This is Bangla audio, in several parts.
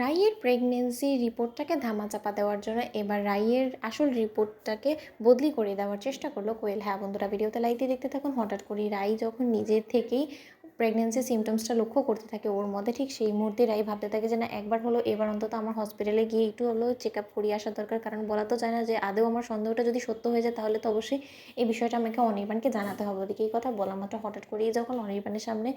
রাইয়ের প্রেগনেন্সি রিপোর্টটাকে ধামাচাপা দেওয়ার জন্য এবার রাইয়ের আসল রিপোর্টটাকে বদলি করে দেওয়ার চেষ্টা করলো কোয়েল। হ্যাঁ বন্ধুরা, ভিডিওতে লাইক দিয়ে দেখতে থাকুন। হঠাৎ করে রাই যখন নিজের থেকেই প্রেগনেন্সি সিমটমসটা লক্ষ্য করতে থাকে ওর মধ্যে, ঠিক সেই মুহূর্তে রাই ভাবতে থাকে যে না, একবার হলো এবার অন্তত আমার হসপিটালে গিয়ে একটু হলো চেক আপ করিয়ে আসা দরকার। কারণ বলা তো যায় না যে আদৌ আমার সন্দেহটা যদি সত্য হয়ে যায় তাহলে তো অবশ্যই এই বিষয়টা আমাকে অনির্বাণকে জানাতে হবে। ওদিকে এই কথা বলা মাত্র হঠাৎ করেই যখন অনির্বাণের সামনে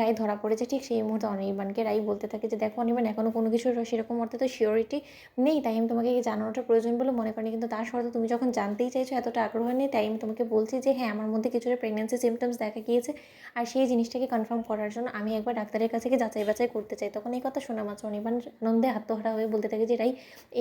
রাই ধরা পড়েছে, ঠিক সেই মুহূর্তে অনির্বাণকে রাই বলতে থাকে যে দেখো অনির্বাণ, এখনও কোনো কিছুর সেরকম অর্থে তো শিওরিটি নেই, তাই আমি তোমাকে জানানোটা প্রয়োজন বলে মনে করি। কিন্তু তার সত্ত্বেও তুমি যখন জানতেই চাইছো, এতটা আগ্রহ নেই, তাই আমি তোমাকে বলছি যে হ্যাঁ, আমার মধ্যে কিছুটা প্রেগনেন্সি সিমটমস দেখা গিয়েছে। আর সেই জিনিসটাকে কনফার্ম করার জন্য আমি একবার ডাক্তারের কাছে গিয়ে যাচাই বাছাই করতে চাই। তখন এই কথা শোনা মাত্র অনির্বাণ নন্দে আত্মহারা হয়ে বলতে থাকে যে রাই,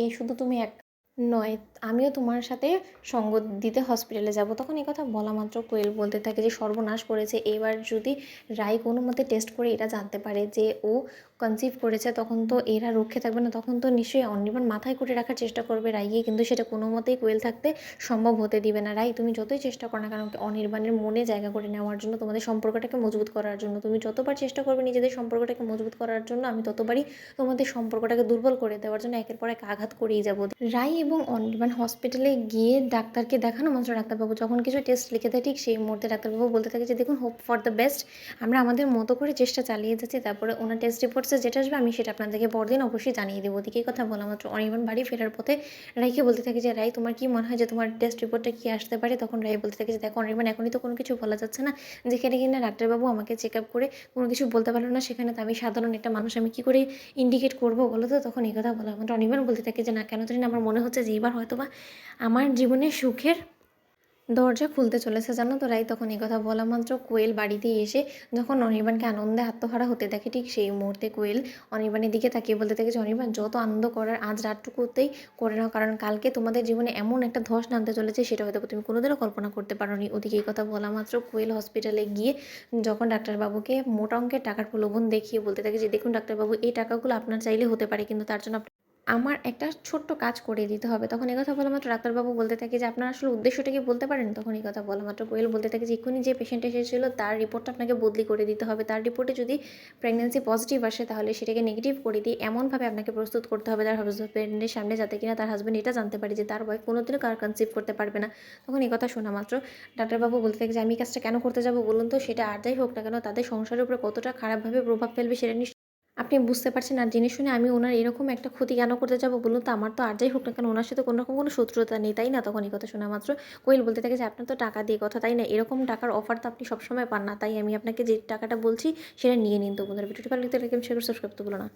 এই শুধু তুমি এক নয়, আমিও তোমার সাথে সঙ্গ দিতে হসপিটালে যাব। তখন এই কথা বলা মাত্র কোয়েল বলতে থাকে যে সর্বনাশ করেছে। এবার যদি রাই কোনো মতে টেস্ট করে এটা জানতে পারে যে ও কনসিভ করেছে, তখন তো এরা রক্ষে থাকবে না। তখন তো নিশ্চয়ই অনির্বাণ মাথায় করে রাখার চেষ্টা করবে রাইকে, কিন্তু সেটা কোনো মতেই কোয়েল থাকতে সম্ভব হতে দিবে না। রাই, তুমি যতই চেষ্টা করো না, কারণ অনির্বাণের মনে জায়গা করে নেওয়ার জন্য, তোমাদের সম্পর্কটাকে মজবুত করার জন্য, তুমি যতবার চেষ্টা করবে নিজেদের সম্পর্কটাকে মজবুত করার জন্য, আমি ততবারই তোমাদের সম্পর্কটাকে দুর্বল করে দেওয়ার জন্য একের পর এক আঘাত করেই যাবো। রাই এবং অনির্বাণ হসপিটালে গিয়ে ডাক্তারকে দেখানো মাত্র ডাক্তারবাবু যখন কিছু টেস্ট লিখে দেয়, ঠিক সেই মুহূর্তে ডাক্তারবাবু বলতে থাকে যে দেখুন, হোপ ফর দ্য বেস্ট, আমরা আমাদের মতো করে চেষ্টা চালিয়ে যাচ্ছি। তারপরে ওনার টেস্ট রিপোর্টসে যেটা আসবে আমি সেটা আপনাদেরকে পরদিন অবশ্যই জানিয়ে দেবো। ওদিকে কথা বলা মাত্র অনির্বাণ বাড়ি ফেরার পথে রাইকে বলতে থাকে যে রাই, তোমার কি মনে হয় যে তোমার টেস্ট রিপোর্টটা কি আসতে পারে? তখন রাই বলতে থাকে যে দেখো অনির্বাণ, এখনই তো কোনো কিছু বলা যাচ্ছে না। যেখানে কিনা ডাক্তারবাবু আমাকে চেক আপ করে কোনো কিছু বলতে পারলো না, সেখানে তো আমি সাধারণ একটা মানুষ, আমি কী করে ইন্ডিকেট করবো বলো তো? তখন এই কথা বলা মাত্র অনির্বাণ বলতে থাকে যে না, কেন জানি না, আমার মনে হচ্ছে যে এবার হয়তো বা আমার জীবনে সুখের দরজা খুলতে চলেছে, জানো তো রাই। তখন এই কথা বলা মাত্র কোয়েল বাড়িতে এসে যখন অনির্বাণকে আনন্দে আত্মহারা হতে দেখে, ঠিক সেই মুহূর্তে কোয়েল অনির্বাণের দিকে তাকিয়ে বলতে থাকে যে অনির্বাণ, যত আনন্দ করার আজ রাতটুকুতেই করে নাও, কারণ কালকে তোমাদের জীবনে এমন একটা ধস নামতে চলেছে সেটা হয়তো তুমি কোনোদিনও কল্পনা করতে পারোনি। ওদিকে এই কথা বলা মাত্র কোয়েল হসপিটালে গিয়ে যখন ডাক্তারবাবুকে মোটা অঙ্কের টাকার প্রলোভন দেখিয়ে বলতে থাকে যে দেখুন ডাক্তারবাবু, এই টাকাগুলো আপনার চাইলে হতে পারে, কিন্তু তার জন্য আমার একটা ছোট্ট কাজ করে দিতে হবে। তখন এই কথা বলা মাত্র ডাক্তারবাবু বলতে থাকে যে আপনার আসলে উদ্দেশ্যটা কি বলতে পারেন? তখন এই কথা বলা মাত্র কোয়েল বলতে থাকে যে এক্ষুনি যে পেশেন্ট এসেছিল তার রিপোর্টটা আপনাকে বদলি করে দিতে হবে। তার রিপোর্টে যদি প্রেগনেন্সি পজিটিভ আসে তাহলে সেটাকে নেগেটিভ করে দিয়ে এমনভাবে আপনাকে প্রস্তুত করতে হবে তার হাজব্যান্ডের সামনে, যাতে কিনা তার হাজব্যান্ড এটা জানতে পারে যে তার ওয়াইফ কোনোদিনও কার কনসিভ করতে পারবে না। তখন এই কথা শোনা মাত্র ডাক্তারবাবু বলতে থাকে যে আমি কাজটা কেন করতে যাবো বলুন তো? সেটা আর যাই হোক না কেন, তাদের সংসারের উপরে কতটা খারাপভাবে প্রভাব ফেলবে সেটা আপনি বুঝতে পারছেন। আর জেনে শুনে আমি ওনার এরকম একটা ক্ষতি কেন করতে যাবো বলুন তো? আমার তো আর যাই হোক না কেন ওনার সাথে কোনো রকম কোনো শত্রুতা নেই, তাই না? তখন এই কথা শোনা মাত্র কোয়েল বলতে থাকে যে আপনার তো টাকা দিয়ে কথা, তাই না? এরকম টাকার অফার তো আপনি সবসময় পান না, তাই আমি আপনাকে যে টাকাটা বলছি সেটা নিয়ে নিন। তো বন্ধুরা, ভিডিওটি ভালো লাগলে লাইক এবং শেয়ার করে সাবস্ক্রাইব করতে ভুলো না।